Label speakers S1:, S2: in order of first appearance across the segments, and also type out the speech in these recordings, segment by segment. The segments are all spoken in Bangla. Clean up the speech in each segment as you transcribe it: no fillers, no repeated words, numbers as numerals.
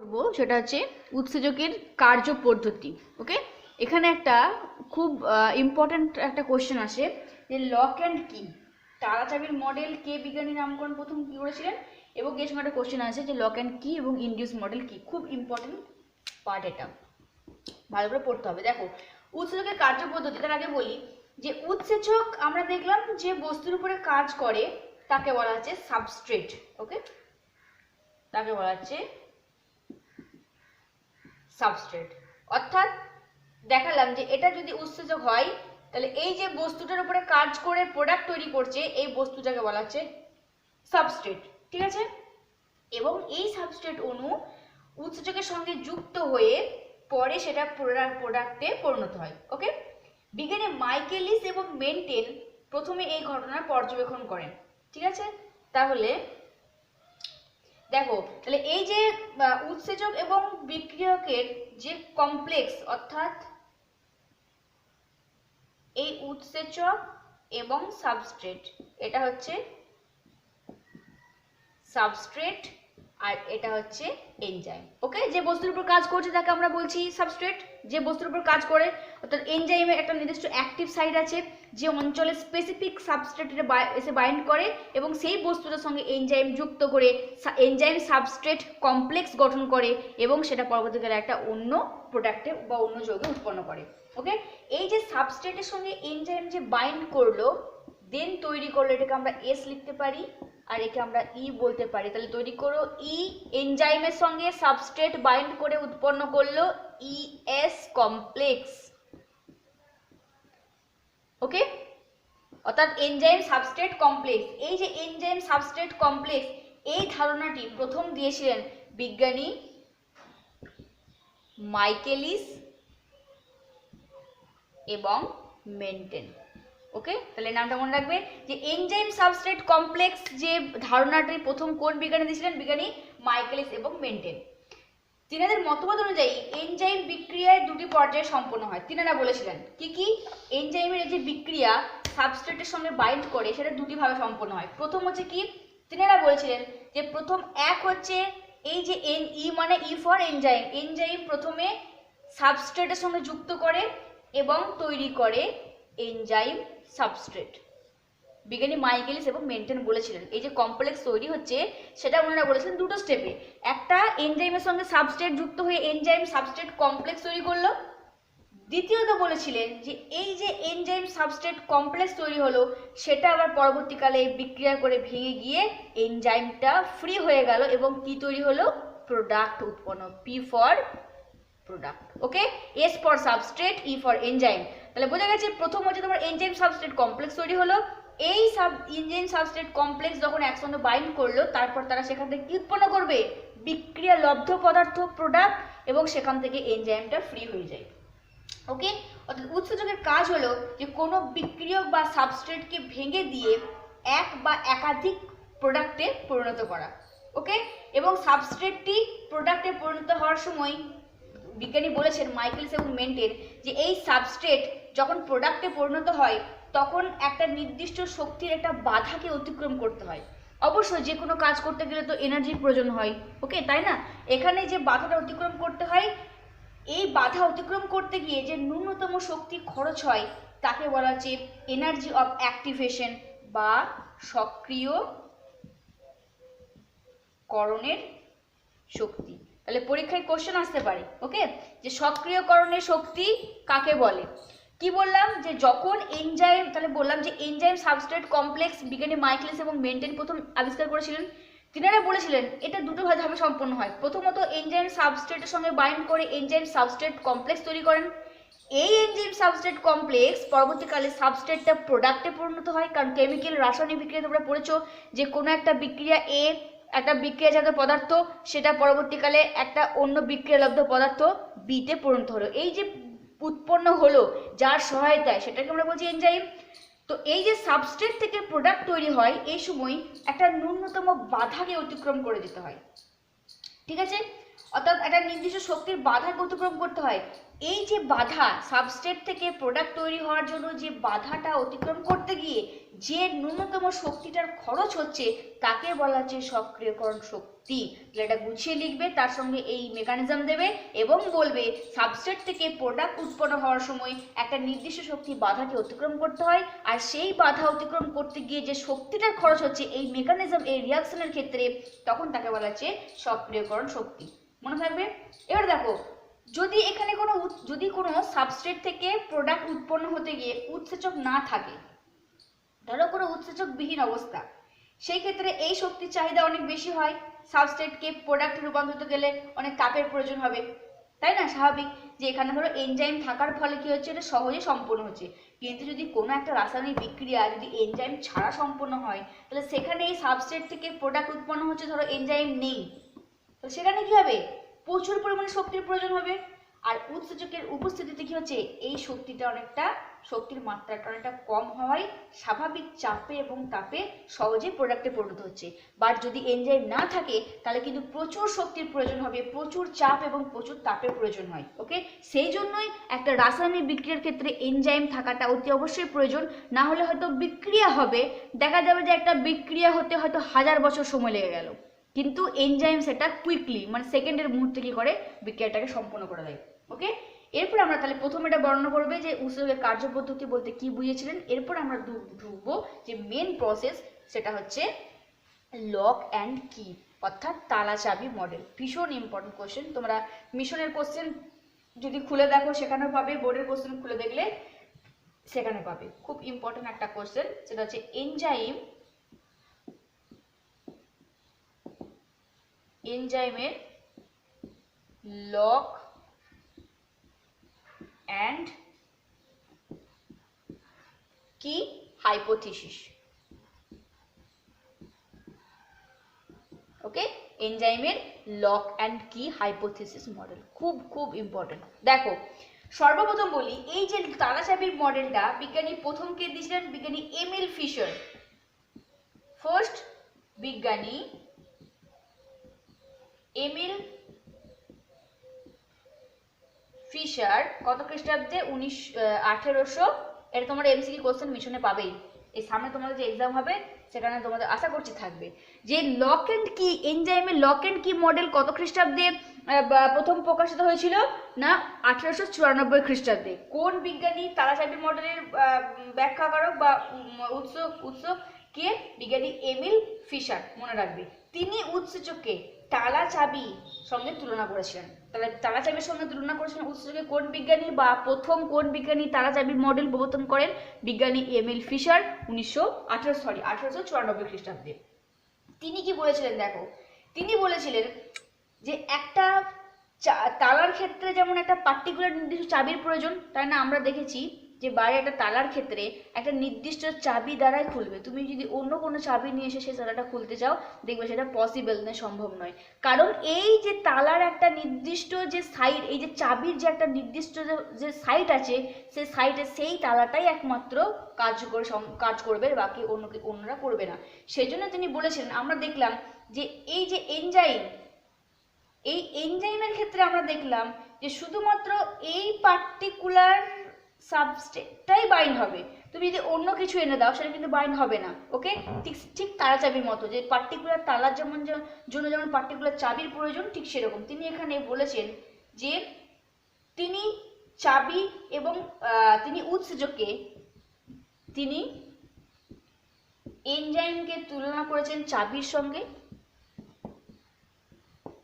S1: করব সেটা হচ্ছে উৎসেচকের কার্য পদ্ধতি। ওকে, এখানে একটা খুব ইম্পর্ট্যান্ট একটা কোশ্চেন আসে যে লক অ্যান্ড কি, তারাচাবির মডেল কে বিজ্ঞানী নামকরণ প্রথম কি করেছিলেন, এবং এর সঙ্গে একটা কোশ্চেন আছে যে লক অ্যান্ড কি এবং ইনডিউস মডেল কি। খুব ইম্পর্টেন্ট পার্ট, এটা ভালো করে পড়তে হবে। দেখো উৎসেচকের কার্য পদ্ধতি, তার আগে বলি যে উৎসেচক আমরা দেখলাম যে বস্তুর উপরে কাজ করে তাকে বলা হচ্ছে সাবস্ট্রেট। ওকে, তাকে বলা হচ্ছে সাবস্ট্রেট। অর্থাৎ দেখালাম যে এটা যদি উৎসেচক হয় তাহলে এই যে বস্তুটার উপরে কাজ করে প্রোডাক্ট তৈরি করছে এই বস্তুটাকে বলা হচ্ছে সাবস্ট্রেট, ঠিক আছে। এবং এই সাবস্ট্রেট অণু উৎসেচকের সঙ্গে যুক্ত হয়ে পরে সেটা প্রোডাক্টে পরিণত হয়। ওকে, বিজ্ঞানী মাইকেলিস এবং মেন্টেন প্রথমে এই ঘটনার পর্যবেক্ষণ করেন, ঠিক আছে। তাহলে দেখো, তাহলে এই যে উৎসেচক এবং বিক্রিয়কের যে কমপ্লেক্স, অর্থাৎ এই উৎসেচক এবং সাবস্ট্রেট, এটা হচ্ছে সাবস্ট্রেট আর এটা হচ্ছে এনজাইম। ওকে, যে বস্তুর উপর কাজ করছে তাকে আমরা বলছি সাবস্ট্রেট। যে বস্তুর উপর কাজ করে, অর্থাৎ এনজাইমের একটা নির্দিষ্ট অ্যাক্টিভ সাইট আছে যে অঞ্চলে স্পেসিফিক সাবস্ট্রেটে এসে বাইন্ড করে এবং সেই বস্তুটার সঙ্গে এনজাইম যুক্ত করে এনজাইম সাবস্ট্রেট কমপ্লেক্স গঠন করে এবং সেটা পরবর্তীকালে একটা অন্য প্রোডাক্টে বা অন্য যৌগে উৎপন্ন করে। ওকে, এই যে সাবস্ট্রেটের সঙ্গে এনজাইম যে বাইন্ড করলো দেন তৈরি করলো, এটাকে আমরা এস লিখতে পারি আর একে আমরা ই বলতে পারি। তাহলে তৈরি করো ই, এনজাইমের সঙ্গে সাবস্ট্রেট বাইন্ড করে উৎপন্ন করলো ই এস কমপ্লেক্স। ওকে, অর্থাৎ এনজাইম সাবস্ট্রেট কমপ্লেক্স। এই যে এনজাইম সাবস্ট্রেট কমপ্লেক্স, এই ধারণাটি প্রথম দিয়েছিলেন বিজ্ঞানী মাইকেলিস এবং মেন্টেন। ওকে, তাহলে নামটা মনে রাখবে যে এনজাইম সাবস্ট্রেট কমপ্লেক্স যে ধারণাটি প্রথম কোন বিজ্ঞানী দিয়েছিলেন, বিজ্ঞানী মাইকেলিস এবং মেন্টেন। তিনাদের মতবাদ অনুযায়ী এনজাইম বিক্রিয়ায় দুটি পর্যায়ে সম্পন্ন হয়। তিনারা বলেছিলেন কি কি, এনজাইমের এই যে বিক্রিয়া সাবস্ট্রেটের সঙ্গে বাইন্ড করে সেটা দুটি ভাবে সম্পন্ন হয়। প্রথম হচ্ছে কি, তিনারা বলেছিলেন যে প্রথম এক হচ্ছে এই যে এন ই মানে ই ফর এনজাইম, এনজাইম প্রথমে সাবস্ট্রেটের সঙ্গে যুক্ত করে এবং তৈরি করে এনজাইম সাবস্ট্রেট। বিজ্ঞানী মাইকেলিস এবং মেন্টেন বলেছিলেন এই যে কমপ্লেক্স তৈরি হচ্ছে সেটা ওনারা বলেছিলেন দুটো স্টেপে। একটা এনজাইমের সঙ্গে সাবস্ট্রেট যুক্ত হয়ে এনজাইম সাবস্ট্রেট কমপ্লেক্স তৈরি করলো। দ্বিতীয়ত বলেছিলেন যে এই যে এনজাইম সাবস্ট্রেট কমপ্লেক্স তৈরি হলো সেটা আবার পরবর্তীকালে বিক্রিয়া করে ভেঙে গিয়ে এনজাইমটা ফ্রি হয়ে গেল এবং কি তৈরি হলো, প্রোডাক্ট উৎপন্ন, P for product. Okay, S for substrate, E for enzyme. তাহলে বোঝা গেছে প্রথম হচ্ছে তোমার এনজাইম সাবস্ট্রেট কমপ্লেক্স তৈরি হলো, এই এনজাইম সাবস্ট্রেট কমপ্লেক্স যখন একসঙ্গে বাইন্ড করলো তারপর তারা সেখান থেকে কি উৎপন্ন করবে, বিক্রিয়া লব্ধ পদার্থ প্রোডাক্ট, এবং সেখান থেকে এনজাইমটা ফ্রি হয়ে যায়। ওকে, অর্থাৎ উৎসেচকের কাজ হলো যে কোনো বিক্রিয়ক বা সাবস্ট্রেটকে ভেঙে দিয়ে এক বা একাধিক প্রোডাক্টে পরিণত করা। ওকে, এবং সাবস্ট্রেটটি প্রোডাক্টে পরিণত হওয়ার সময় বিজ্ঞানী বলেছেন মাইকেলিস এবং মেন্টেন যে এই সাবস্ট্রেট যখন প্রোডাক্টে পরিণত হয় তখন একটা নির্দিষ্ট শক্তির একটা বাধাকে অতিক্রম করতে হয়। অবশ্যই যে কোনো কাজ করতে গেলে তো এনার্জির প্রয়োজন হয়, ওকে, তাই না। এখানে যে বাধাটা অতিক্রম করতে হয়, এই বাধা অতিক্রম করতে গিয়ে যে ন্যূনতম শক্তি খরচ হয় তাকে বলা হচ্ছে এনার্জি অফ অ্যাক্টিভেশন বা সক্রিয়করণের শক্তি। তাহলে পরীক্ষায় কোশ্চেন আসতে পারে, ওকে, যে সক্রিয়করণের শক্তি কাকে বলে। কি বললাম যে যখন এনজাইম, তাহলে বললাম যে এনজাইম সাবস্ট্রেট কমপ্লেক্স বিজ্ঞানী মাইকেলিস এবং মেন্টেন প্রথম আবিষ্কার করেছিলেন। তিনারা বলেছিলেন এটা দুটো ভাবে সম্পন্ন হয়। প্রথমত এনজাইম সাবস্ট্রেটের সঙ্গে বাইন্ড করে এনজাইম সাবস্ট্রেট কমপ্লেক্স তৈরি করেন। এই এনজাইম সাবস্ট্রেট কমপ্লেক্স পরবর্তীকালে সাবস্ট্রেটটা প্রোডাক্টে পরিণত হয়, কারণ কেমিক্যাল রাসায়নিক বিক্রিয়া তোমরা পড়েছো যে কোনো একটা বিক্রিয়া একটা বিক্রিয়াজাত পদার্থ সেটা পরবর্তীকালে একটা অন্য বিক্রিয়ালব্ধ পদার্থ বিতে পরিণত হলো। এই যে উৎপন্ন হলো যার সহায়তায় সেটাকে আমরা বলছি এনজাইম। তো এই যে সাবস্ট্রেট থেকে প্রোডাক্ট তৈরি হয় এই সময় একটা ন্যূনতম বাধাকে অতিক্রম করে যেতে হয়, ঠিক আছে। অর্থাৎ একটা নির্দিষ্ট শক্তির বাধাকে অতিক্রম করতে হয়। এই যে বাধা, সাবস্ট্রেট থেকে প্রোডাক্ট তৈরি হওয়ার জন্য যে বাধাটা অতিক্রম করতে গিয়ে যে ন্যূনতম শক্তিটার খরচ হচ্ছে তাকে বলা হচ্ছে সক্রিয়করণ শক্তি। তাহলে এটা গুছিয়ে লিখবে, তার সঙ্গে এই মেকানিজম দেবে এবং বলবে সাবস্ট্রেট থেকে প্রোডাক্ট উৎপন্ন হওয়ার সময় একটা নির্দিষ্ট শক্তি বাধাকে অতিক্রম করতে হয়, আর সেই বাধা অতিক্রম করতে গিয়ে যে শক্তিটার খরচ হচ্ছে এই মেকানিজম, এই রিয়াকশনের ক্ষেত্রে, তখন তাকে বলা হচ্ছে সক্রিয়করণ শক্তি। মনে থাকবে। এবার দেখো, যদি এখানে কোনো সাবস্ট্রেট থেকে প্রোডাক্ট উৎপন্ন হতে গিয়ে উৎসেচক না থাকে, ধরো কোনো উৎসেচক বিহীন অবস্থা, সেই ক্ষেত্রে এই শক্তির চাহিদা অনেক বেশি হয়। সাবস্ট্রেটকে প্রোডাক্টে রূপান্তরিত গেলে অনেক তাপের প্রয়োজন হবে, তাই না? স্বাভাবিক যে এখানে ধরো এনজাইম থাকার ফলে কি হচ্ছে, এটা সহজে সম্পন্ন হচ্ছে। কিন্তু যদি কোনো একটা রাসায়নিক বিক্রিয়া যদি এনজাইম ছাড়া সম্পন্ন হয়, তাহলে সেখানে এই সাবস্ট্রেট থেকে প্রোডাক্ট উৎপন্ন হচ্ছে, ধরো এনজাইম নেই, তো সেখানে কি হবে, প্রচুর পরিমাণে শক্তির প্রয়োজন হবে। আর উৎসেচকের উপস্থিতিতে কি হচ্ছে, এই শক্তির মাত্রাটা অনেকটা কম হওয়ায় স্বাভাবিক চাপে এবং তাপে সহজে প্রোডাক্টে পরিণত হচ্ছে। বাট যদি এনজাইম না থাকে তাহলে কিন্তু প্রচুর শক্তির প্রয়োজন হবে, প্রচুর চাপ এবং প্রচুর তাপের প্রয়োজন হয়। ওকে, সেই জন্যই একটা রাসায়নিক বিক্রিয়ার ক্ষেত্রে এনজাইম থাকাটা অতি অবশ্যই প্রয়োজন। না হলে হয়তো বিক্রিয়া হবে, দেখা যাবে যে একটা বিক্রিয়া হতে হয়তো 1000 বছর সময় লেগে গেল, কিন্তু এনজাইম সেটা কুইকলি মানে সেকেন্ডের মুহূর্তে কি করে বিক্রিয়াটাকে সম্পন্ন করে দেয়। ওকে, এরপর আমরা তাহলে প্রথমে এটা বর্ণনা করবে যে উৎসেচকের কার্যপদ্ধতি বলতে কি বুঝিয়েছিলেন। এরপর আমরা ঢুকবো যে মেন প্রসেস, সেটা হচ্ছে লক অ্যান্ড কি, অর্থাৎ তালা চাবি মডেল। ভীষণ ইম্পর্টেন্ট কোশ্চেন, তোমরা মিশনের কোশ্চেন যদি খুলে দেখো সেখানেও পাবে, বোর্ডের কোশ্চেন খুলে দেখলে সেখানে পাবে। খুব ইম্পর্টেন্ট একটা কোশ্চেন, সেটা হচ্ছে এনজাইমের লক অ্যান্ড কি হাইপোথিসিস। ওকে, এনজাইমের লক অ্যান্ড কি হাইপোথিসিস মডেল খুব খুব ইম্পর্টেন্ট। দেখো, সর্বপ্রথম বলি, এই যে তালাচাবির মডেলটা বিজ্ঞানী প্রথম কে দিয়েছিলেন, বিজ্ঞানী এমিল ফিশার। ফার্স্ট বিজ্ঞানী এমিল ফিশার কত খ্রিস্টাব্দে, 1800। এটা তোমার এমসিকিউ কোশ্চেন মিশনে পাবেই, এই সামনে তোমাদের যে এক্সাম হবে সেখানে তোমাদের আশা করছি থাকবে। যে লক অ্যান্ড কি, এনজাইমের লক অ্যান্ড কি মডেল কত খ্রিস্টাব্দে প্রথম প্রকাশিত হয়েছিল না, 1894 খ্রিস্টাব্দে। কোন বিজ্ঞানী তালাচাবির মডেলের ব্যাখ্যাকারক বা উৎস কে, বিজ্ঞানী এমিল ফিশার। মনে রাখবে, তিনি উৎসেচককে তালা চাবি সঙ্গে তুলনা করেছিলেন। তাহলে তালা চাবির সঙ্গে তুলনা করেছিলেন উৎসেচকে কোন বিজ্ঞানী, বা প্রথম কোন বিজ্ঞানী তালা চাবির মডেল প্রবর্তন করেন, বিজ্ঞানী এমিল ফিশার 1894 খ্রিস্টাব্দে। তিনি কি বলেছিলেন দেখো, তিনি বলেছিলেন যে একটা তালার ক্ষেত্রে যেমন একটা পার্টিকুলার নির্দিষ্ট চাবির প্রয়োজন, তাই না? আমরা দেখেছি যে বাইরে একটা তালার ক্ষেত্রে একটা নির্দিষ্ট চাবি দ্বারাই খুলবে। তুমি যদি অন্য কোনো চাবি নিয়ে এসে সেই তালাটা খুলতে চাও, দেখবে সেটা পসিবল নয়, সম্ভব নয়। কারণ এই যে তালার একটা নির্দিষ্ট যে সাইড, এই যে চাবির যে একটা নির্দিষ্ট যে সাইড আছে, সেই সাইডে সেই তালাটাই একমাত্র কাজ করবে, বাকি অন্যরা করবে না। সেই জন্য তিনি বলেছিলেন, আমরা দেখলাম যে এই যে এই এনজাইমের ক্ষেত্রে আমরা দেখলাম যে শুধুমাত্র এই পার্টিকুলার সাবস্ট্রেটটাই বাইন্ড হবে, তুমি যদি অন্য কিছু এনে দাও সেটা কিন্তু বাইন্ড হবে না। ওকে, ঠিক তালা চাবির মতো, যে পার্টিকুলার তালার জন্য যেমন পার্টিকুলার চাবির প্রয়োজন, ঠিক সেরকম তিনি এখানে বলেছেন যে তিনি চাবি এবং তিনি উৎসেচককে, তিনি এনজাইমকে তুলনা করেছেন চাবির সঙ্গে।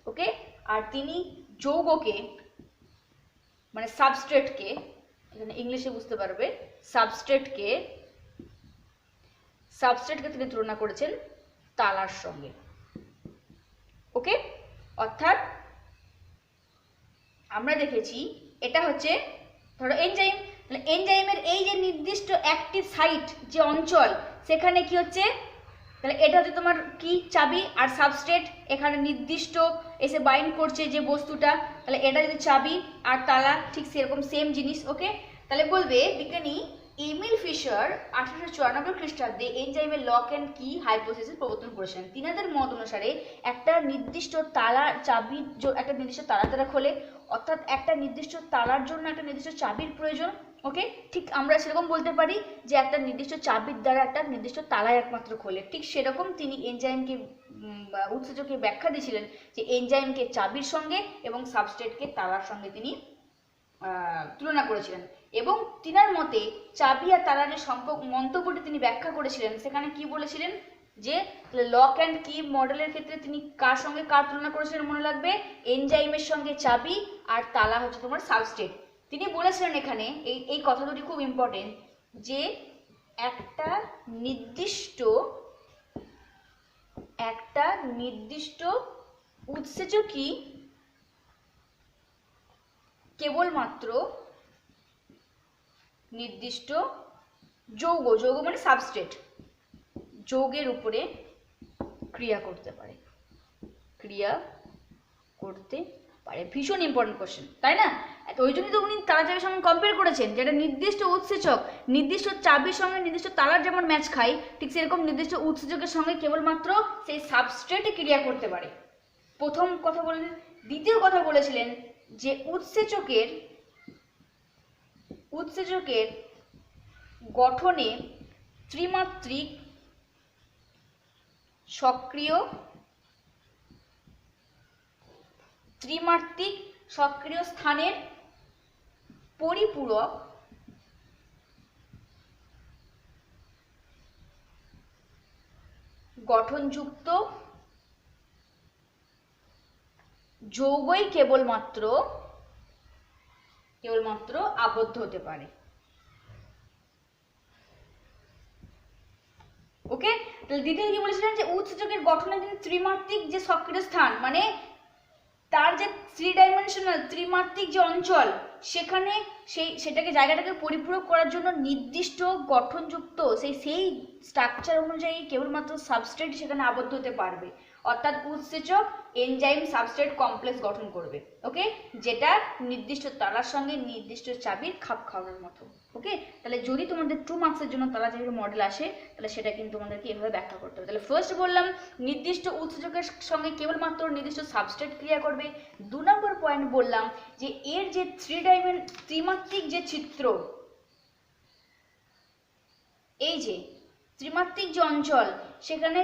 S1: ওকে, আর তিনি যৌগকে মানে সাবস্ট্রেটকে, এখানে ইংলিশে বুঝতে পারবে, সাবস্ট্রেটকে তিনি তুলনা করেছেন তালার সঙ্গে। ওকে, অর্থাৎ আমরা দেখেছি এটা হচ্ছে ধরো এনজাইম, তাহলে এনজাইমের এই যে নির্দিষ্ট অ্যাক্টিভ সাইট যে অঞ্চল, সেখানে কি হচ্ছে, তাহলে এটা হচ্ছে তোমার কি চাবি, আর সাবস্ট্রেট এখানে নির্দিষ্ট এসে বাইন্ড করছে যে বস্তুটা, তাহলে এটা যদি চাবি আর তালা ঠিক সেরকম সেম জিনিস। ওকে, তাহলে বলবে বিজ্ঞানী এমিল ফিশার 1894 খ্রিস্টাব্দে এনজাইমের লক অ্যান্ড কি হাইপোথিসিস প্রবর্তন করেছিলেন। তিনাদের মত অনুসারে একটা নির্দিষ্ট তালা চাবির একটা নির্দিষ্ট তালা তারা খোলে, অর্থাৎ একটা নির্দিষ্ট তালার জন্য একটা নির্দিষ্ট চাবির প্রয়োজন। ওকে, ঠিক আমরা সেরকম বলতে পারি যে একটা নির্দিষ্ট চাবির দ্বারা একটা নির্দিষ্ট তালায় একমাত্র খোলে, ঠিক সেরকম তিনি এনজাইমকে উৎসেচকের ব্যাখ্যা দিয়েছিলেন যে এনজাইমকে চাবির সঙ্গে এবং সাবস্ট্রেটকে তালার সঙ্গে তিনি তুলনা করেছিলেন। এবং তিনার মতে চাবি আর তালার যে মন্তব্যটি তিনি ব্যাখ্যা করেছিলেন, সেখানে কি বলেছিলেন যে লক অ্যান্ড কি মডেলের ক্ষেত্রে তিনি কার সঙ্গে কার তুলনা করেছিলেন মনে রাখবে, এনজাইমের সঙ্গে চাবি আর তালা হচ্ছে তোমার সাবস্ট্রেট। তিনি বলেছিলেন এখানে এই কথা দুটি খুব ইম্পর্টেন্ট, যে একটা নির্দিষ্ট উৎসেচকই কেবলমাত্র নির্দিষ্ট যৌগ মানে সাবস্ট্রেট যৌগের উপরে ক্রিয়া করতে পারে। ভীষণ ইম্পর্টেন্ট কোশ্চেন, তাই না? ওই জন্যই তো উনি তালা চাবির সঙ্গে কম্পেয়ার করেছেন, যেটা নির্দিষ্ট উৎসেচক নির্দিষ্ট চাবির সঙ্গে নির্দিষ্ট তালার যেমন ম্যাচ খায়, ঠিক সেরকম নির্দিষ্ট উৎসেচকের সঙ্গে কেবলমাত্র সেই সাবস্ট্রেটই ক্রিয়া করতে পারে। প্রথম কথা বললেন। দ্বিতীয় কথা বলেছিলেন যে উৎসেচকের গঠনে ত্রিমাত্রিক সক্রিয় স্থানের পরিপূরক গঠনযুক্ত যৌগই কেবলমাত্র আবদ্ধ হতে পারে। ওকে, তাহলে দ্বিতীয় কি বলেছিলেন যে উৎসেচকের গঠনে কিন্তু ত্রিমাত্রিক যে সক্রিয় স্থান, মানে তার যে ত্রিমাত্রিক যে অঞ্চল, সেখানে সেটাকে জায়গাটাকে পরিপূরক করার জন্য নির্দিষ্ট গঠনযুক্ত সেই স্ট্রাকচার অনুযায়ী কেবলমাত্র সাবস্ট্রেট সেখানে আবদ্ধ হতে পারবে। অর্থাৎ উৎসেচক এনজাইম সাবস্ট্রেট কমপ্লেক্স গঠন করবে। ওকে, যেটা নির্দিষ্ট তালার সঙ্গে নির্দিষ্ট চাবির খাপ খাওয়ানোর মতো। ওকে, তাহলে যদি তোমাদের 2 মার্কসের জন্য তালা চাবির মডেল আসে, তাহলে সেটা কিন্তু তোমাদেরকে এভাবে ব্যাখ্যা করতে হবে। তাহলে ফার্স্ট বললাম নির্দিষ্ট উৎসেচকের সঙ্গে কেবলমাত্র নির্দিষ্ট সাবস্ট্রেট ক্রিয়া করবে। 2 নম্বর পয়েন্ট বললাম যে এর যে ত্রিমাত্রিক যে চিত্র, এই যে ত্রিমাত্রিক যে অঞ্চল,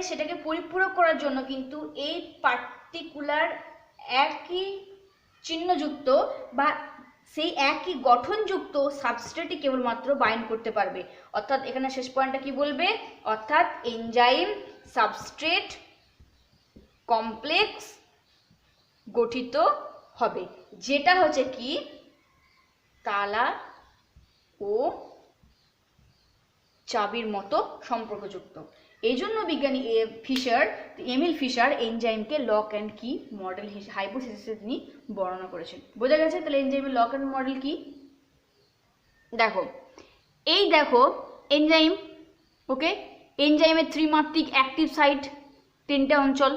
S1: সেটাকে পরিপূরক করার জন্য কিন্তু এই পার্টিকুলার একই চিহ্নযুক্ত বা সেই একই গঠনযুক্ত সাবস্ট্রেটই কেবলমাত্র বাইন্ড করতে পারবে। অর্থাৎ এখানে শেষ পয়েন্টটা কি বলবে, অর্থাৎ এনজাইম সাবস্ট্রেট কমপ্লেক্স গঠিত হবে, যেটা হচ্ছে কি তালা ও চাবির মতো সম্পর্কযুক্ত। এই জন্য বিজ্ঞানী Emil fisher এনজাইমকে lock and key model হাইপোথিসিসে তিনি বর্ণনা করেছেন। বোঝা গেছে? তাহলে এনজাইমের লক অ্যান্ড মডেল কি? দেখো এনজাইম। ওকে, এনজাইমের ত্রিমাত্রিক অ্যাক্টিভ সাইট 3টে অঞ্চল,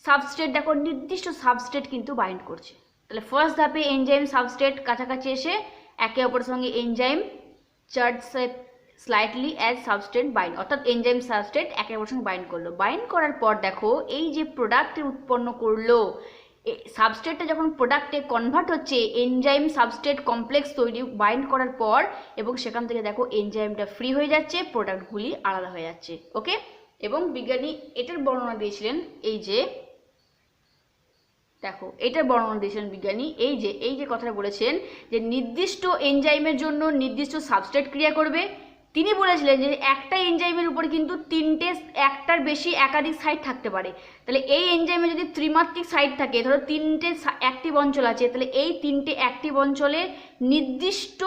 S1: সাবস্ট্রেট দেখো নির্দিষ্ট সাবস্ট্রেট কিন্তু বাইন্ড করছে। তাহলে ফার্স্ট ধাপে এনজাইম সাবস্ট্রেট কাছাকাছি এসে একে অপরের সঙ্গে enzyme charge slightly as substrate bind, অর্থাৎ এনজাইম সাবস্ট্রেট একে অপরের সঙ্গে বাইন্ড করলো। বাইন্ড করার পর দেখো এই যে প্রোডাক্টের উৎপন্ন করলো, সাবস্ট্রেটটা যখন প্রোডাক্টে কনভার্ট হচ্ছে এনজাইম সাবস্ট্রেট কমপ্লেক্স তৈরি বাইন্ড করার পর, এবং সেখান থেকে দেখো এনজাইমটা ফ্রি হয়ে যাচ্ছে, প্রোডাক্টগুলি আলাদা হয়ে যাচ্ছে। ওকে, এবং বিজ্ঞানী এটার বর্ণনা দিয়েছিলেন, এই যে দেখো এটার বর্ণনা দিয়েছিলেন বিজ্ঞানী, এই যে কথাটা বলেছেন যে নির্দিষ্ট এনজাইমের জন্য নির্দিষ্ট সাবস্ট্রেট ক্রিয়া করবে। তিনি বলেছিলেন যে একটা এনজাইমের উপরে কিন্তু একটার বেশি একাধিক সাইট থাকতে পারে। তাহলে এই এনজাইমে যদি ত্রিমাত্রিক সাইট থাকে, ধরো 3টে অ্যাক্টিভ অঞ্চল আছে, তাহলে এই 3টে অ্যাক্টিভ অঞ্চলে নির্দিষ্ট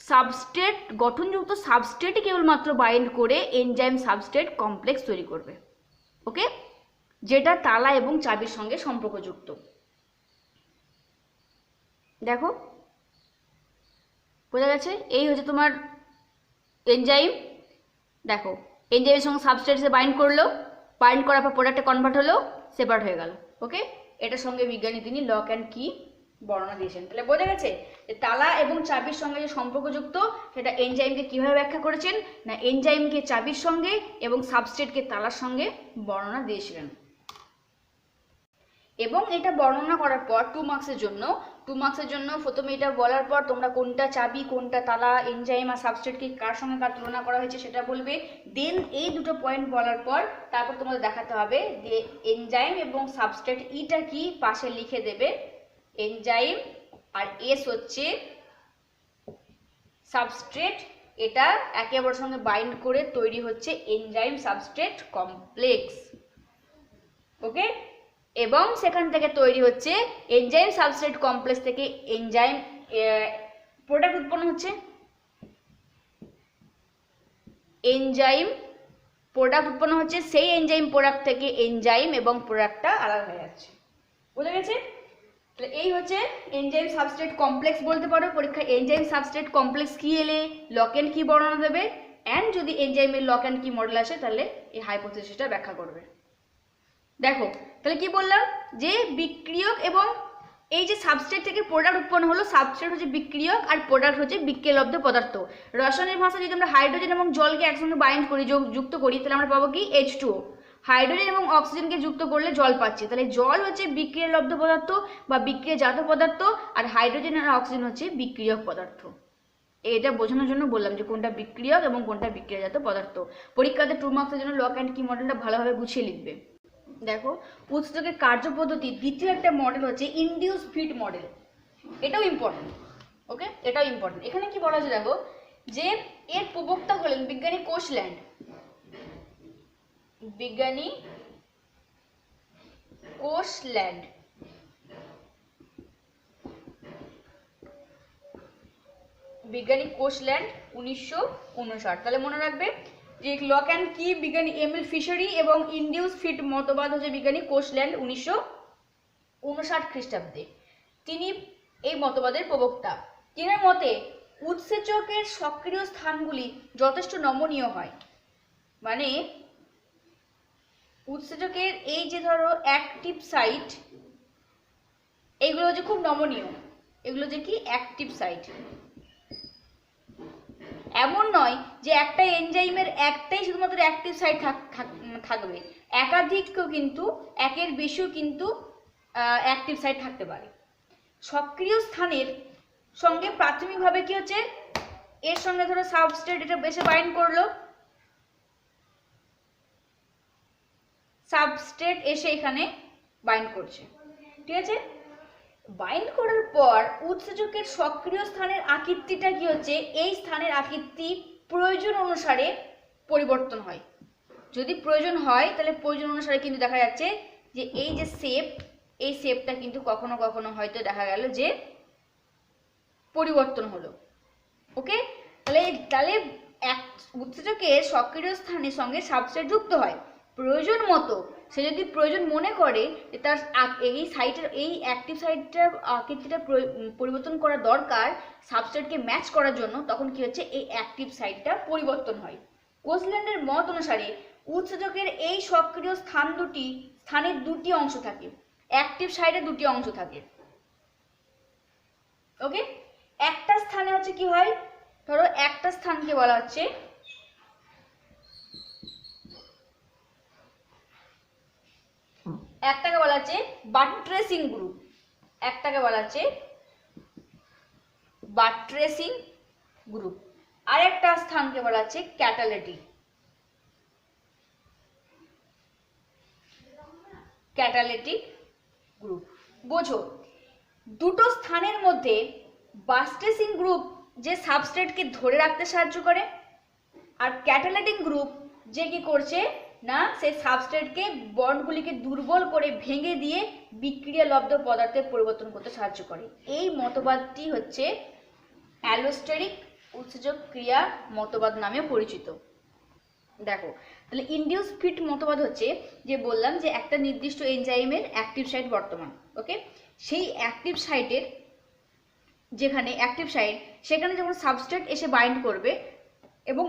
S1: সাবস্ট্রেট গঠনযুক্ত সাবস্ট্রেটই কেবলমাত্র বাইন্ড করে এনজাইম সাবস্ট্রেট কমপ্লেক্স তৈরি করবে। ওকে, যেটা তালা এবং চাবির সঙ্গে সম্পর্কযুক্ত। দেখো বোঝা গেছে? এই হচ্ছে তোমার এনজাইম। দেখো এনজাইমের সঙ্গে সাবস্ট্রেট এসে বাইন্ড করলো, বাইন্ড করার পর প্রোডাক্টে কনভার্ট হলো, সেপারেট হয়ে গেল। ওকে, এটার সঙ্গে বিজ্ঞানী তিনি লক অ্যান্ড কি বর্ণনা দিয়েছেন। তাহলে বোঝা গেছে যে তালা এবং চাবির সঙ্গে যে সম্পর্কযুক্ত সেটা এনজাইমকে কিভাবে ব্যাখ্যা করেছেন না এনজাইমকে চাবির সঙ্গে এবং সাবস্ট্রেটকে তালার সঙ্গে বর্ণনা দিয়েছিলেন। এবং এটা বর্ণনা করার পর 2 মার্কসের জন্য প্রথমে এটা বলার পর তোমরা কোনটা চাবি কোনটা তালা এনজাইম আর সাবস্ট্রেটকে কার সঙ্গে কার তুলনা করা হয়েছে সেটা বলবে। দেন এই দুটো পয়েন্ট বলার পর তারপর তোমাদের দেখাতে হবে যে এনজাইম এবং সাবস্ট্রেট ইটা কি পাশে লিখে দেবে। এনজাইম আর এস হচ্ছে সাবস্ট্রেট, এটা একে অপরের সঙ্গে বাইন্ড করে তৈরি হচ্ছে এনজাইম সাবস্ট্রেট কমপ্লেক্স। ওকে, এবং সেখান থেকে তৈরি হচ্ছে এনজাইম সাবস্ট্রেট কমপ্লেক্স থেকে এনজাইম প্রোডাক্ট উৎপন্ন হচ্ছে। এনজাইম প্রোডাক্ট উৎপন্ন হচ্ছে, সেই এনজাইম প্রোডাক্ট থেকে এনজাইম এবং প্রোডাক্টটা আলাদা হয়ে যাচ্ছে। বুঝা গেছে? তাহলে এই হচ্ছে এনজাইম সাবস্ট্রেট কমপ্লেক্স বলতে পারো পরীক্ষায়। এনজাইম সাবস্ট্রেট কমপ্লেক্স কি এলে লক অ্যান্ড কি বর্ণনা দেবে, অ্যান্ড যদি এনজাইমের লক অ্যান্ড কি মডেল আসে তাহলে এই হাইপোথিসিসটা ব্যাখ্যা করবে। দেখো তাহলে কি বললাম যে বিক্রিয়ক এবং এই যে সাবস্ট্রেট থেকে প্রোডাক্ট উৎপন্ন হলো, সাবস্ট্রেট হচ্ছে বিক্রিয়ক আর প্রোডাক্ট হচ্ছে বিক্রিয়ালব্ধ পদার্থ। রসায়নের ভাষায় যদি আমরা হাইড্রোজেন এবং জলকে একসঙ্গে বাইন্ড করি যুক্ত করি তাহলে আমরা পাবো কি H2O। হাইড্রোজেন এবং অক্সিজেনকে যুক্ত করলে জল পাচ্ছি, তাহলে জল হচ্ছে বিক্রিয়ালব্ধ পদার্থ বা বিক্রিয়াজাত পদার্থ আর হাইড্রোজেন আর অক্সিজেন হচ্ছে বিক্রিয়ক পদার্থ। এটা বোঝানোর জন্য বললাম যে কোনটা বিক্রিয়ক এবং কোনটা বিক্রিয়াজাত পদার্থ। পরীক্ষাতে 2 মার্কসের জন্য লক অ্যান্ড কি মডেলটা ভালোভাবে গুছিয়ে লিখবে। দেখো উৎসেচকের কার্যপদ্ধতি দ্বিতীয় একটা মডেল হচ্ছে ইনডিউস ফিড মডেল, এটাও ইম্পর্টেন্ট। ওকে, এটাও ইম্পর্টেন্ট। এখানে কি বলা হচ্ছে দেখো যে এর প্রবক্তা হলেন বিজ্ঞানী কোশল্যান্ড। বিজ্ঞানী কোশল্যান্ড বিজ্ঞানী কোশল্যান্ড 1959। তাহলে মনে রাখবে যে লক অ্যান্ড কি বিজ্ঞানী এমিল ফিশারি এবং ইনডিউস ফিড মতবাদ হচ্ছে বিজ্ঞানী কোশল্যান্ড 1959 খ্রিস্টাব্দে। তিনি এই মতবাদের প্রবক্তা। তিনার মতে উৎসেচকের সক্রিয় স্থানগুলি যথেষ্ট নমনীয় হয়, মানে উৎসেচকের এই যে ধরো অ্যাক্টিভ সাইট এইগুলো হচ্ছে খুব নমনীয়, এগুলো যে কি অ্যাক্টিভ সাইট। এমন নয় যে একটা এনজাইমের একটাই শুধুমাত্র অ্যাক্টিভ সাইট থাকবে, একাধিকও কিন্তু একের বেশিও কিন্তু অ্যাক্টিভ সাইট থাকতে পারে। সক্রিয় স্থানের সঙ্গে প্রাথমিকভাবে কি হচ্ছে এর সঙ্গে ধরো সাবস্ট্রেট এটা বেশি বাইন্ড করলো, সাবস্ট্রেট এসে এখানে বাইন্ড করছে, ঠিক আছে। বাইন্ড করার পর উৎসেচকের সক্রিয় স্থানের আকৃতিটা কি হচ্ছে এই স্থানের আকৃতি প্রয়োজন অনুসারে পরিবর্তন হয়। যদি প্রয়োজন হয় তাহলে প্রয়োজন অনুসারে কিন্তু দেখা যাচ্ছে যে এই যে শেপ এই শেপটা কিন্তু কখনো কখনো হয়তো দেখা গেল যে পরিবর্তন হলো। ওকে, তাহলে এক উৎসেচকের সক্রিয় স্থানের সঙ্গে সাবস্ট্রেট যুক্ত হয় প্রয়োজন মতো। সে যদি প্রয়োজন মনে করে যে তার এই সাইটের এই অ্যাক্টিভ সাইটটার আকৃতিটা পরিবর্তন করা দরকার সাবস্ট্রেটকে ম্যাচ করার জন্য, তখন কি হচ্ছে এই অ্যাক্টিভ সাইটটা পরিবর্তন হয়। কোশল্যান্ডের মত অনুসারে উৎসেচকের এই সক্রিয় স্থানের দুটি অংশ থাকে, অ্যাক্টিভ সাইটে দুটি অংশ থাকে। ওকে, একটা স্থানে হচ্ছে কি হয় ধরো একটা স্থানকে বলা হচ্ছে একটাকে বলা হচ্ছে বাট্রেসিং গ্রুপ, একটাকে বলা হচ্ছে বাট্রেসিং গ্রুপ, আর একটা স্থানকে বলা হচ্ছে ক্যাটালিটিক গ্রুপ। বোঝো দুটো স্থানের মধ্যে বাট্রেসিং গ্রুপ যে সাবস্ট্রেটকে ধরে রাখতে সাহায্য করে, আর ক্যাটালিটিক গ্রুপ যে কি করছে না সেই সাবস্ট্রেটকে বন্ডগুলিকে দুর্বল করে ভেঙে দিয়ে বিক্রিয়ালব্ধ পদার্থে পরিবর্তন করতে সাহায্য করে। এই মতবাদটি হচ্ছে অ্যালোস্টেরিক উৎসেচক ক্রিয়া মতবাদ নামে পরিচিত। দেখো তাহলে ইনডিউস ফিড মতবাদ হচ্ছে যে বললাম যে একটা নির্দিষ্ট এনজাইমের অ্যাক্টিভ সাইট বর্তমান। ওকে, সেই অ্যাক্টিভ সাইটের যেখানে অ্যাক্টিভ সাইট সেখানে যখন সাবস্ট্রেট এসে বাইন্ড করবে এবং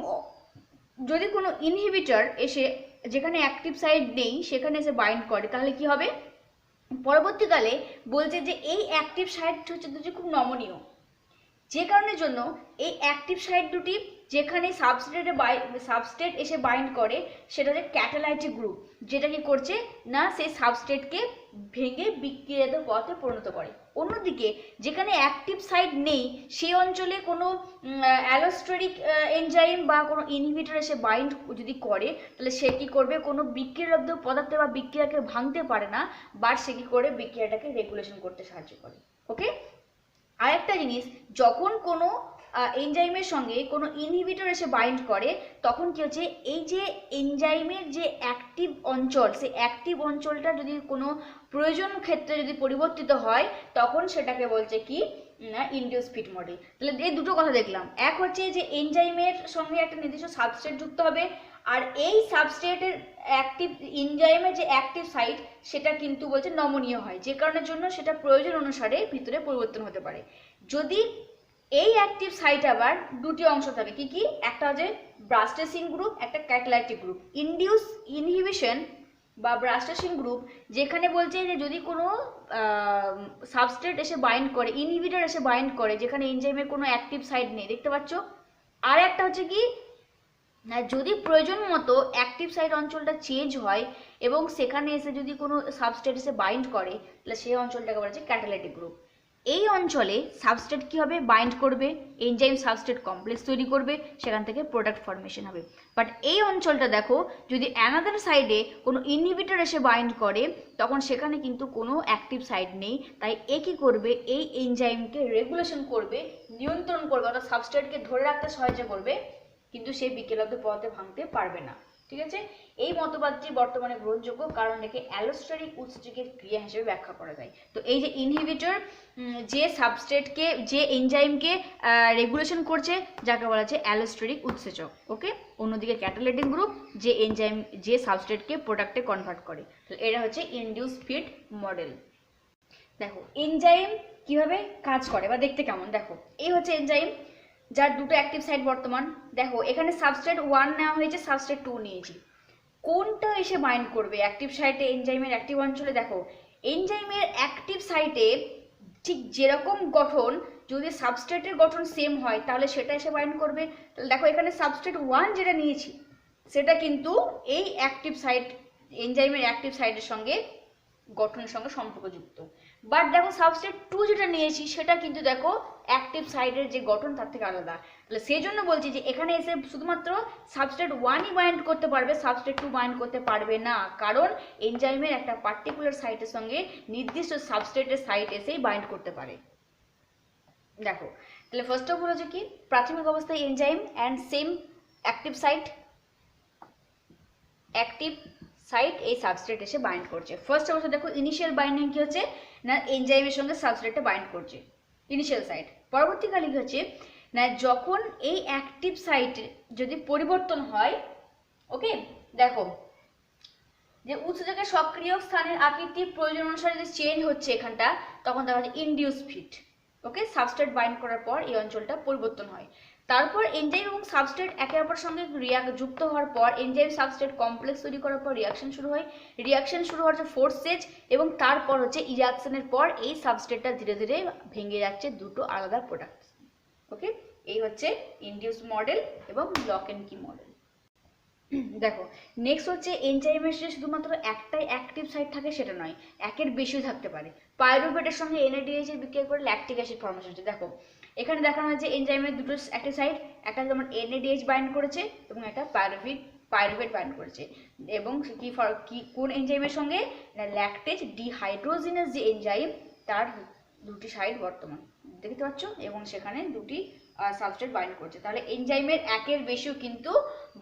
S1: যদি কোনো ইনহিবিটর এসে যেখানে অ্যাক্টিভ সাইট নেই সেখানে এসে বাইন্ড করে তাহলে কি হবে পরবর্তীকালে বলছে যে এই অ্যাক্টিভ সাইট হচ্ছে দুটি খুব নমনীয়, যে কারণের জন্য এই অ্যাক্টিভ সাইট দুটি যেখানে সাবস্ট্রেট এসে বাইন্ড করে সেটা হচ্ছে ক্যাটালাইটিক গ্রুপ, যেটা কি করছে না সেই সাবস্ট্রেটকে ভেঙে বিক্রিয়াত পথে পরিণত করে। অন্যদিকে যেখানে অ্যাক্টিভ সাইট নেই সেই অঞ্চলে কোনো অ্যালোস্টেরিক এনজাইম বা কোনো ইনহিবিটর এসে বাইন্ড যদি করে তাহলে সে কি করবে, কোনো বিক্রিয়ালব্ধ পদার্থ বা বিক্রিয়াকে ভাঙতে পারে না, বাট সে কি করে বিক্রিয়াটাকে রেগুলেশন করতে সাহায্য করে। ওকে, আরেকটা জিনিস, যখন কোনো এনজাইমের সঙ্গে কোনো ইনহিবিটর এসে বাইন্ড করে তখন কি হচ্ছে, এই যে এনজাইমের যে অ্যাক্টিভ অঞ্চল, সেই অ্যাক্টিভ অঞ্চলটা যদি কোনো প্রয়োজন ক্ষেত্রে যদি পরিবর্তিত হয় তখন সেটাকে বলছে কি না ইনডিউস ফিট মডেল। তাহলে এই দুটো কথা দেখলাম, এক হচ্ছে যে এনজাইমের সঙ্গে একটা নির্দিষ্ট সাবস্ট্রেট যুক্ত হবে, আর এই সাবস্ট্রেটের অ্যাক্টিভ এনজাইমের যে অ্যাক্টিভ সাইট সেটা কিন্তু বলছে নমনীয় হয়, যে কারণের জন্য সেটা প্রয়োজন অনুসারে ভিতরে পরিবর্তন হতে পারে। যদি এই অ্যাক্টিভ সাইট আবার দুটি অংশ থাকে, কি কি, একটা হচ্ছে ব্রাস্টেসিং গ্রুপ, একটা ক্যাটালাইটিক গ্রুপ। ইনডিউস ইনহিবিশন বা ব্রাস্টেসিং গ্রুপ যেখানে বলছে যে যদি কোনো সাবস্ট্রেট এসে বাইন্ড করে, ইনহিবিটর এসে বাইন্ড করে যেখানে এনজাইমের কোনো অ্যাক্টিভ সাইট নেই, দেখতে পাচ্ছ। আর একটা হচ্ছে কি না, যদি প্রয়োজন মতো অ্যাক্টিভ সাইট অঞ্চলটা চেঞ্জ হয় এবং সেখানে এসে যদি কোনো সাবস্ট্রেট এসে বাইন্ড করে তাহলে সেই অঞ্চলটাকে বলা হচ্ছে ক্যাটালাইটিক গ্রুপ। এই অঞ্চলে সাবস্ট্রেট কী হবে, বাইন্ড করবে, এনজাইম সাবস্ট্রেট কমপ্লেক্স তৈরি করবে, সেখান থেকে প্রোডাক্ট ফর্মেশন হবে। বাট এই অঞ্চলটা দেখো, যদি অ্যানাদার সাইডে কোনো ইনহিবিটর এসে বাইন্ড করে তখন সেখানে কিন্তু কোনো অ্যাক্টিভ সাইট নেই, তাই এ কী করবে, এই এনজাইমকে রেগুলেশন করবে, নিয়ন্ত্রণ করবে, অর্থাৎ সাবস্ট্রেটকে ধরে রাখতে সাহায্য করবে, কিন্তু সে বিক্রিয়ালব্ধ পদার্থে ভাঙতে পারবে না। ঠিক আছে, এই মতবাদটি বর্তমানে গ্রহণযোগ্য, কারণ একে অ্যালোস্টেরিক উৎসেচকের ক্রিয়া হিসেবে ব্যাখ্যা করা যায়। তো এই যে ইনহিবিটর যে সাবস্ট্রেটকে, যে এনজাইমকে রেগুলেশন করছে, যাকে বলা হচ্ছে অ্যালোস্টেরিক উৎসেচক। ওকে, অন্যদিকে ক্যাটালাইটিক গ্রুপ যে এনজাইম যে সাবস্ট্রেটকে প্রোডাক্টে কনভার্ট করে। তো এটা হচ্ছে ইনডিউস ফিট মডেল। দেখো এনজাইম কিভাবে কাজ করে বা দেখতে কেমন, দেখো এই হচ্ছে এনজাইম যার দুটো অ্যাক্টিভ সাইট বর্তমান। দেখো এখানে সাবস্ট্রেট 1 নেওয়া হয়েছে, সাবস্ট্রেট 2 নিয়েছি, কোনটা এসে বাইন্ড করবে অ্যাক্টিভ সাইটে, এনজাইমের অ্যাক্টিভ অঞ্চলে। দেখো এনজাইমের অ্যাক্টিভ সাইটে ঠিক যেরকম গঠন, যদি সাবস্ট্রেটের গঠন সেম হয় তাহলে সেটা এসে বাইন্ড করবে। তাহলে দেখো এখানে সাবস্ট্রেট 1 যেটা নিয়েছি সেটা কিন্তু এই অ্যাক্টিভ সাইট, এনজাইমের অ্যাক্টিভ সাইটের সঙ্গে গঠনের সঙ্গে সম্পর্কযুক্ত। বাট দেখো সাবস্ট্রেট 2 যেটা নিয়েছি সেটা কিন্তু দেখো অ্যাক্টিভ সাইটের যে গঠন তার থেকে আলাদা। তাহলে সেই জন্য বলছি যে এখানে এসে শুধুমাত্র সাবস্ট্রেট 1ই বাইন্ড করতে পারবে, সাবস্ট্রেট 2 বাইন্ড করতে পারবে না, কারণ এনজাইমের একটা পার্টিকুলার সাইটের সঙ্গে নির্দিষ্ট সাবস্ট্রেটের সাইট এসেই বাইন্ড করতে পারে। দেখো তাহলে ফার্স্ট অফ অল হচ্ছে কি, প্রাথমিক অবস্থায় enzyme and same active site এই সাবস্ট্রেট এসে বাইন্ড করছে। ফার্স্ট অবস্থা দেখো ইনিশিয়াল বাইন্ডিং কি হচ্ছে না, এনজাইমের সঙ্গে সাবস্ট্রেটটা বাইন্ড করছে, ইনিশিয়াল সাইট। পরবর্তীকালে কি হচ্ছে না, যখন এই অ্যাক্টিভ সাইট যদি পরিবর্তন হয়, ওকে, দেখো যে উৎসেচকের সক্রিয় স্থানের আকৃতি প্রয়োজন অনুসারে যে চেঞ্জ হচ্ছে এখানটা, তখন দেখা যাচ্ছে ইনডিউস ফিট। ওকে, সাবস্ট্রেট বাইন্ড করার পর এই অঞ্চলটা পরিবর্তন হয়। তারপর এনজাইম এবং সাবস্ট্রেট একে অপরের সঙ্গে যুক্ত হওয়ার পর এনজাইম সাবস্ট্রেট কমপ্লেক্স তৈরি করার পর রিয়াকশন শুরু হয়। রিয়াকশন শুরু হচ্ছে ফোর্থ স্টেজ, এবং তারপর হচ্ছে রিয়াকশনের পর এই সাবস্ট্রেটটা ধীরে ধীরে ভেঙে যাচ্ছে দুটো আলাদা প্রোডাক্ট। ওকে, এই হচ্ছে ইনডিউস মডেল এবং লক এন্ড কি মডেল। দেখো নেক্সট হচ্ছে এনজাইমের যে শুধুমাত্র একটাই অ্যাক্টিভ সাইট থাকে সেটা নয়, একের বেশিও থাকতে পারে। পাইরুভেটের সঙ্গে NADH এর বিক্রিয়া করে ল্যাকটিক অ্যাসিড ফর্মেশন হচ্ছে। দেখো এখানে দেখানো হয়েছে এনজাইমের দুটো অ্যাক্টিভ সাইট, একটা যেমন NADH বাইন্ড করেছে এবং একটা পাইরুভেট বাইন্ড করেছে, এবং কি কোন এনজাইমের সঙ্গে, ল্যাকটেজ ডিহাইড্রোজিনেস যে এনজাইম তার দুটি সাইট বর্তমান দেখতে পাচ্ছ, এবং সেখানে দুটি সাবস্ট্রেট বাইন্ড করছে। তাহলে এনজাইমের একের বেশিও কিন্তু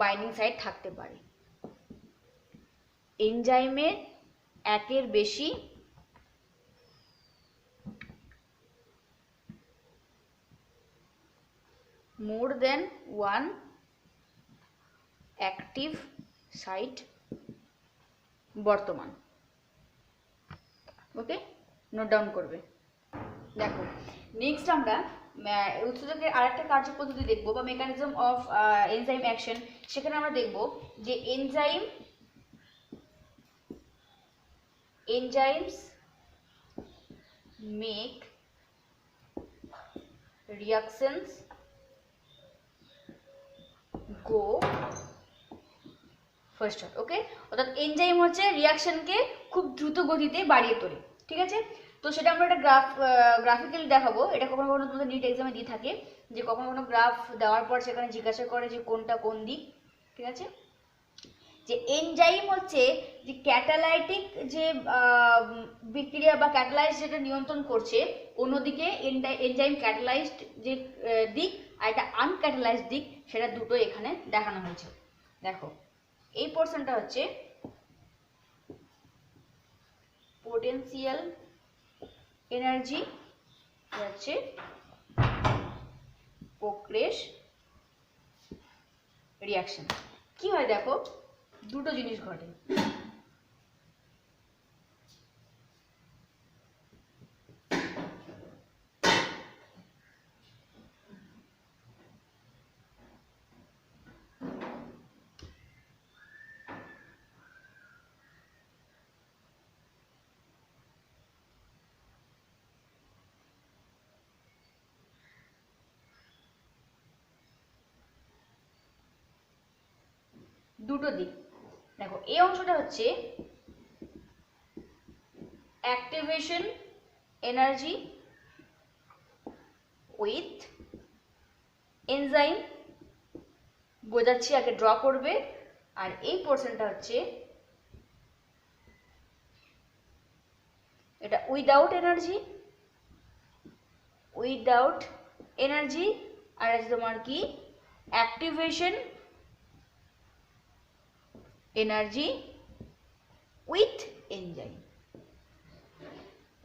S1: বাইন্ডিং সাইট থাকতে পারে। এনজাইমের একের বেশি মোর দেন ওয়ান অ্যাক্টিভ সাইট বর্তমান। ওকে, নোট ডাউন করবে। দেখো নেক্সট আমরা উৎসেচকের আরেকটা কার্যপদ্ধতি দেখবো বা মেকানিজম অফ এনজাইম অ্যাকশন। সেখানে আমরা দেখব যে enzymes make reactions go faster. ওকে, অর্থাৎ এনজাইম হচ্ছে রিয়াকশনকে খুব দ্রুত গতিতে বাড়িয়ে তোলে। ঠিক আছে, তো সেটা আমরা একটা গ্রাফিক্যালি দেখাবো। এটা কখনো কখনো তোমাদের নিট এক্সামে দিয়ে থাকে, যে কখনো কখনো গ্রাফ দেওয়ার পর সেখানে জিজ্ঞাসা করে যে কোনটা কোন দিক। ঠিক আছে, যে এনজাইম হচ্ছে যে ক্যাটালাইটিক যে বিক্রিয়া বা ক্যাটালাইজ যেটা নিয়ন্ত্রণ করছে, অন্যদিকে এনজাইম ক্যাটালাইজড যে দিক আর একটা আনক্যাটালাইজড দিক, সেটা দুটো এখানে দেখানো হয়েছে। দেখো এই পোর্শনটা হচ্ছে পোটেনশিয়াল এনার্জি, হচ্ছে পোক্রেশ রিয়াকশন। কি হয় দেখো, দুটো জিনিস ঘটে। দুটো দিক দেখো, এই অংশটা হচ্ছে অ্যাক্টিভেশন এনার্জি উইথ এনজাইম, বোঝাচ্ছি আগে ড্র করবে। আর এই পোর্শনটা হচ্ছে এটা উইদাউট এনার্জি, আর আছে তোমার কি অ্যাক্টিভেশন এনার্জি উইথ এনজাইম।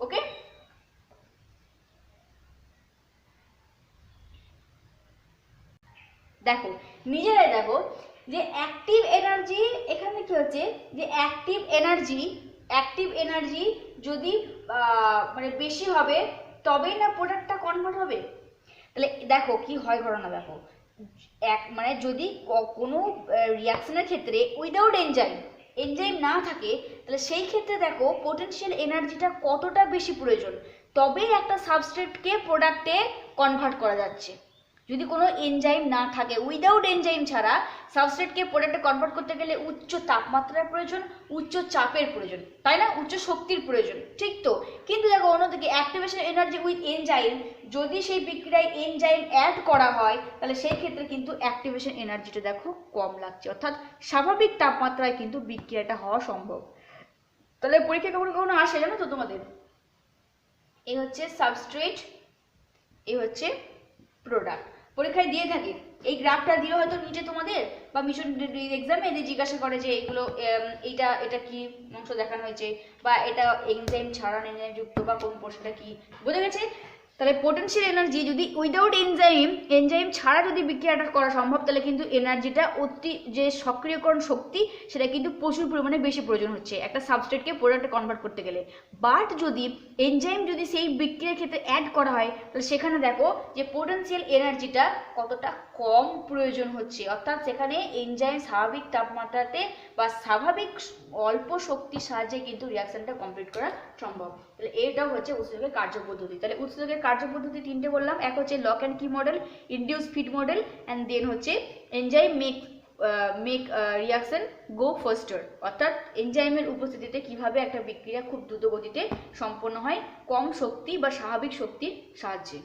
S1: ওকে, দেখো নিজেরাই দেখো যে অ্যাক্টিভ এনার্জি এখানে কি হচ্ছে, যে অ্যাক্টিভ এনার্জি যদি মানে বেশি হবে তবেই না প্রোডাক্টটা কনভার্ট হবে। তাহলে দেখো কি হয় ঘটনা, দেখো মানে যদি কোনো রিয়াকশনের ক্ষেত্রে উইদাউট এনজাইম না থাকে, তাহলে সেই ক্ষেত্রে দেখো পোটেনশিয়াল এনার্জিটা কতটা বেশি প্রয়োজন, তবেই একটা সাবস্ট্রেটকে প্রোডাক্টে কনভার্ট করা যাচ্ছে। যদি কোনো এনজাইম না থাকে, উইদাউট এনজাইম ছাড়া সাবস্ট্রেটকে প্রোডাক্টে কনভার্ট করতে গেলে উচ্চ তাপমাত্রার প্রয়োজন, উচ্চ চাপের প্রয়োজন, তাই না, উচ্চ শক্তির প্রয়োজন। ঠিক তো, কিন্তু দেখো অন্যদিকে অ্যাক্টিভেশন এনার্জি উইথ এনজাইম, যদি সেই বিক্রিয়ায় এনজাইম অ্যাড করা হয়, তাহলে সেই ক্ষেত্রে কিন্তু অ্যাক্টিভেশন এনার্জিটা দেখো কম লাগছে, অর্থাৎ স্বাভাবিক তাপমাত্রায় কিন্তু বিক্রিয়াটা হওয়া সম্ভব। তাহলে পরীক্ষা কখনো কখনো আসে জানো তো তোমাদের, এই হচ্ছে সাবস্ট্রেট, এই হচ্ছে প্রোডাক্ট, পরীক্ষায় দিয়ে থাকে। এই গ্রাফটা দিয়ে হয়তো নিচে তোমাদের বা মিশন এক্সামে এদের জিজ্ঞাসা করে যে এগুলো এটা কি অংশ দেখানো হয়েছে, বা এটা এনজাইম ছাড়া এনজাইম যুক্ত, বা কোন পোর্শনটা কি, বোঝা গেছে। তাহলে পোটেনশিয়াল এনার্জি যদি উইদাউট এনজাইম ছাড়া যদি বিক্রিয়াটা করা সম্ভব, তাহলে কিন্তু এনার্জিটা যে সক্রিয়করণ শক্তি, সেটা কিন্তু প্রচুর পরিমাণে বেশি প্রয়োজন হচ্ছে একটা সাবস্ট্রেটকে প্রোডাক্টে কনভার্ট করতে গেলে। বাট যদি এনজাইম যদি সেই বিক্রিয়ার ক্ষেত্রে অ্যাড করা হয়, তাহলে সেখানে দেখো যে পোটেনশিয়াল এনার্জিটা কতটা কম প্রয়োজন হচ্ছে, অর্থাৎ সেখানে এনজাইম স্বাভাবিক তাপমাত্রাতে বা স্বাভাবিক অল্প শক্তির সাহায্যে কিন্তু রিয়াকশনটা কমপ্লিট করা সম্ভব। তাহলে এটাও হচ্ছে উৎসেচকের কার্যপদ্ধতি। তাহলে উৎসেচকের কার্যপদ্ধতি তিনটে বললাম, এক হচ্ছে lock and key model, induced fit model, and then হচ্ছে enzyme make reaction go faster, অর্থাৎ এনজাইমের উপস্থিতিতে কিভাবে একটা বিক্রিয়া খুব দ্রুত গতিতে সম্পন্ন হয় কম শক্তি বা স্বাভাবিক শক্তির সাহায্যে।